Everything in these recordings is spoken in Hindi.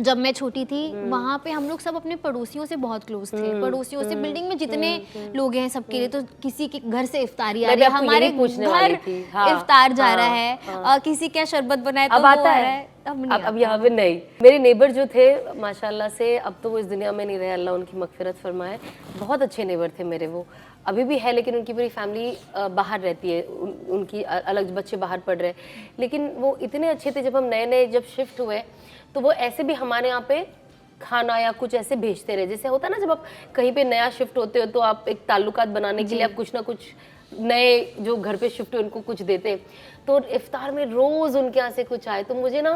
जब मैं छोटी थी वहाँ पे हम लोग सब अपने पड़ोसियों से बहुत क्लोज थे। पड़ोसियों से, बिल्डिंग में जितने लोग हैं सबके लिए, तो किसी के घर से इफ्तारी आ रही है, हमारे घर इफ्तार जा रहा है, किसी क्या शरबत बनाए तो अब वो आता आ है। रहा है। अब यहाँ पे नहीं। मेरे नेबर जो थे माशाल्लाह से, अब तो वो इस दुनिया में नहीं रहे, अल्लाह उनकी मगफिरत फरमाए। बहुत अच्छे नेबर थे मेरे, वो अभी भी है, लेकिन उनकी पूरी फैमिली बाहर रहती है, उनकी अलग बच्चे बाहर पढ़ रहे। लेकिन वो इतने अच्छे थे, जब हम नए नए जब शिफ्ट हुए तो वो ऐसे भी हमारे यहाँ पे खाना या कुछ ऐसे भेजते रहे। जैसे होता है ना, जब आप कहीं पे नया शिफ्ट होते हो तो आप एक ताल्लुकात बनाने के लिए आप कुछ ना कुछ नए जो घर पे शिफ्ट हुए उनको कुछ देते। तो इफ्तार में रोज़ उनके यहाँ से कुछ आए, तो मुझे ना,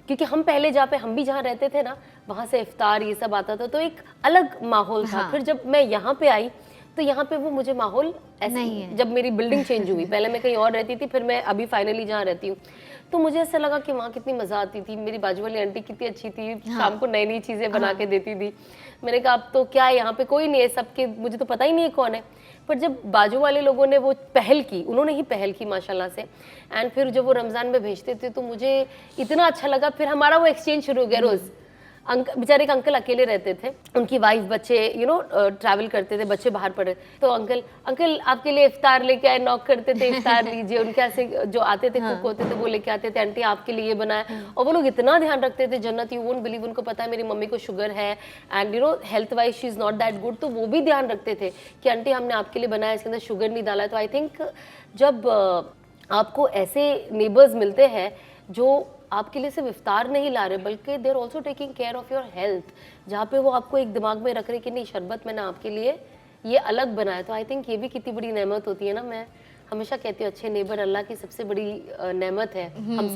क्योंकि हम पहले जहाँ पे हम भी जहाँ रहते थे ना, वहाँ से इफ्तार ये सब आता था, तो एक अलग माहौल था। फिर जब मैं यहाँ पे आई तो यहाँ पे वो मुझे माहौल ऐसे नहीं है। जब मेरी बिल्डिंग चेंज हुई, पहले मैं कहीं और रहती थी, फिर मैं अभी फाइनली जहाँ रहती हूँ, तो मुझे ऐसा लगा कि वहाँ कितनी मज़ा आती थी। मेरी बाजू वाली आंटी कितनी अच्छी थी, शाम को नई नई चीज़ें बना के देती थी। मैंने कहा अब तो क्या है, यहाँ पे कोई नहीं है, सबके मुझे तो पता ही नहीं है कौन है। पर जब बाजू वाले लोगों ने वो पहल की, उन्होंने ही पहल की माशाल्लाह से, एंड फिर जब वो रमज़ान में भेजते थे तो मुझे इतना अच्छा लगा। फिर हमारा वो एक्सचेंज शुरू हो गया रोज़। बेचारे एक अंकल अकेले रहते थे, उनकी वाइफ बच्चे ट्रैवल करते थे, बच्चे बाहर पड़े, तो अंकल आपके लिए इफ्तार लेके आए, नॉक करते थे, इफ्तार लीजिए। उनके ऐसे जो आते थे कुक होते थे, वो लेके आते थे, आंटी आपके लिए बनाया। और वो लोग इतना ध्यान रखते थे, जन्नत, यू वोंट बिलीव, उनको पता है मेरी मम्मी को शुगर है and health wise she is not that good, तो वो भी ध्यान रखते थे कि आंटी हमने आपके लिए बनाया, इसके अंदर शुगर नहीं डाला है। तो आई थिंक जब आपको ऐसे नेबर्स मिलते हैं जो आपके लिए सिर्फ इफ्तार नहीं ला रहे, बल्कि they are also taking care of your health, जहाँ पे वो आपको एक दिमाग में रख रहे कि नहीं, शरबत मैंने आपके लिए ये अलग बनाया, तो आई थिंक ये भी कितनी बड़ी नेमत होती है ना। मैं हमेशा कहती हूँ अच्छे नेबर अल्लाह की सबसे बड़ी नेमत है हम